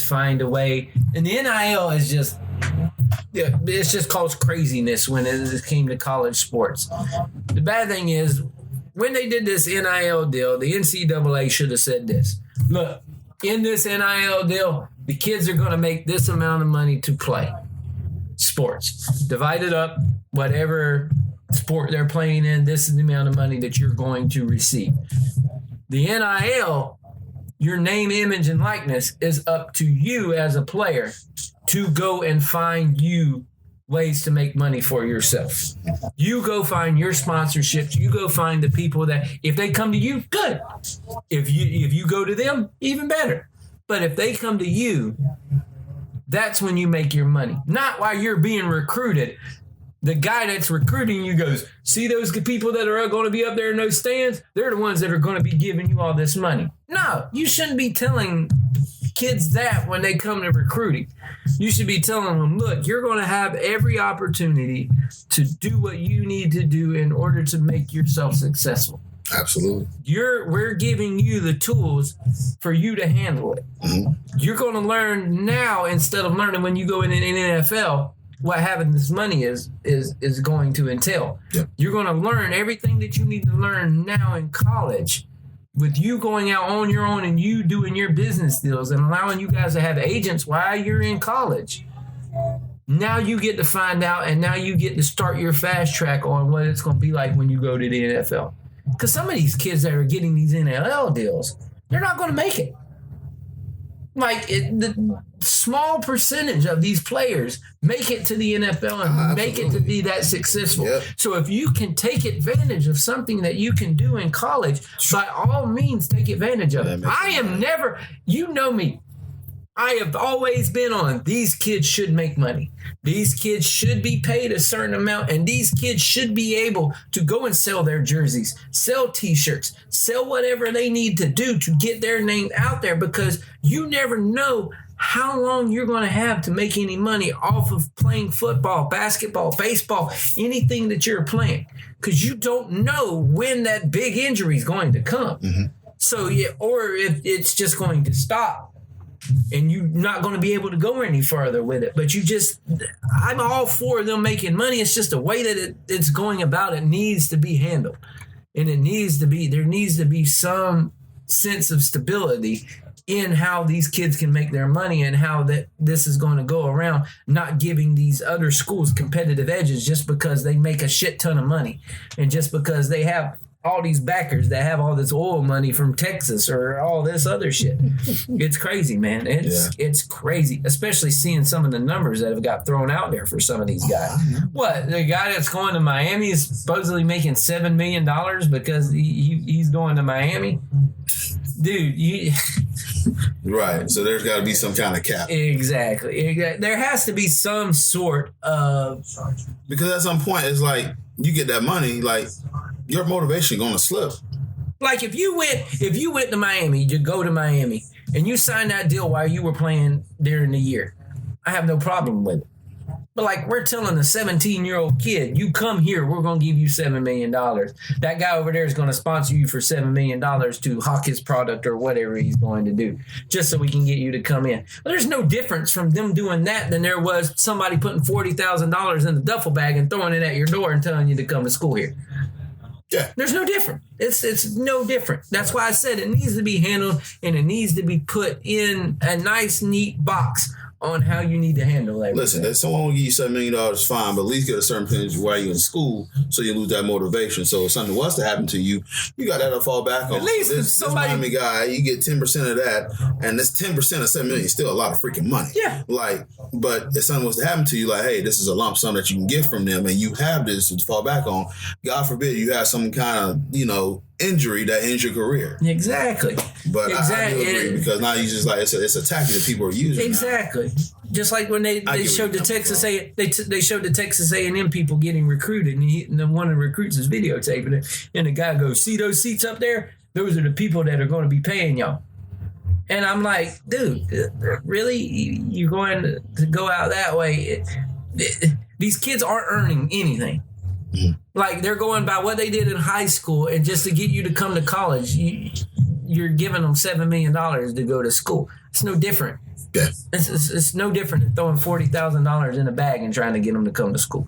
find a way. And the NIL is just, it's just caused craziness when it came to college sports. The bad thing is, when they did this NIL deal, the NCAA should have said this. Look, in this NIL deal, the kids are going to make this amount of money to play sports. Divide it up, whatever sport they're playing in, this is the amount of money that you're going to receive. The NIL, your name, image, and likeness is up to you as a player to go and find you ways to make money for yourself. You go find your sponsorships. You go find the people that, if they come to you, good. If you go to them, even better. But if they come to you, that's when you make your money. Not while you're being recruited. The guy that's recruiting you goes, see those people that are going to be up there in those stands? They're the ones that are going to be giving you all this money. No, you shouldn't be telling kids that when they come to recruiting. You should be telling them, look, you're going to have every opportunity to do what you need to do in order to make yourself successful. Absolutely. We're giving you the tools for you to handle it. Mm-hmm. You're going to learn now instead of learning when you go in an NFL what having this money is going to entail. Yep. You're going to learn everything that you need to learn now in college with you going out on your own and you doing your business deals and allowing you guys to have agents while you're in college. Now you get to find out, and now you get to start your fast track on what it's going to be like when you go to the NFL. Because some of these kids that are getting these NIL deals, they're not going to make it. Like, the small percentage of these players make it to the NFL and make it to be that successful. Yep. So if you can take advantage of something that you can do in college, by all means, take advantage of it. I am never, you know me, I have always been on, these kids should make money. These kids should be paid a certain amount, and these kids should be able to go and sell their jerseys, sell T-shirts, sell whatever they need to do to get their name out there, because you never know how long you're going to have to make any money off of playing football, basketball, baseball, anything that you're playing, because you don't know when that big injury is going to come. Mm-hmm. So, yeah, or if it's just going to stop. And you're not going to be able to go any further with it. But I'm all for them making money. It's just the way that it's going about it needs to be handled. And there needs to be some sense of stability in how these kids can make their money and how that this is going to go around, not giving these other schools competitive edges just because they make a shit ton of money and just because they have all these backers that have all this oil money from Texas or all this other shit. It's crazy, man. It's crazy, especially seeing some of the numbers that have got thrown out there for some of these guys. What, the guy that's going to Miami is supposedly making $7 million because he's going to Miami? Dude, right. So there's got to be some kind of cap. Exactly. There has to be some sort of... Because at some point, it's like, you get that money, like, your motivation going to slip. Like if you went to Miami, you go to Miami, and you signed that deal while you were playing during the year, I have no problem with it. But like we're telling a 17-year-old kid, you come here, we're going to give you $7 million. That guy over there is going to sponsor you for $7 million to hawk his product or whatever he's going to do, just so we can get you to come in. But there's no difference from them doing that than there was somebody putting $40,000 in the duffel bag and throwing it at your door and telling you to come to school here. Yeah. There's no different. It's no different. That's why I said it needs to be handled and it needs to be put in a nice, neat box on how you need to handle everything. Listen, if someone will give you $7 million, fine, but at least get a certain percentage while you're in school so you lose that motivation. So if something was to happen to you, you got that to fall back on. At least this Miami guy, you get 10% of that, and this 10% of $7 million is still a lot of freaking money. Yeah. Like, but if something was to happen to you, like, hey, this is a lump sum that you can get from them, and you have this to fall back on. God forbid you have some kind of, injury that ends your career. Exactly. But I do agree because now you just like it's a tactic that people are using. Exactly. Now. Just like when they showed the Texas they showed the Texas A&M people getting recruited, and then one of the recruits is videotaping it, and the guy goes, "See those seats up there? Those are the people that are going to be paying y'all." And I'm like, dude, really? You're going to go out that way? These kids aren't earning anything. Mm-hmm. Like they're going by what they did in high school, and just to get you to come to college, you're giving them $7 million to go to school. It's no different. Okay. It's no different than throwing $40,000 in a bag and trying to get them to come to school.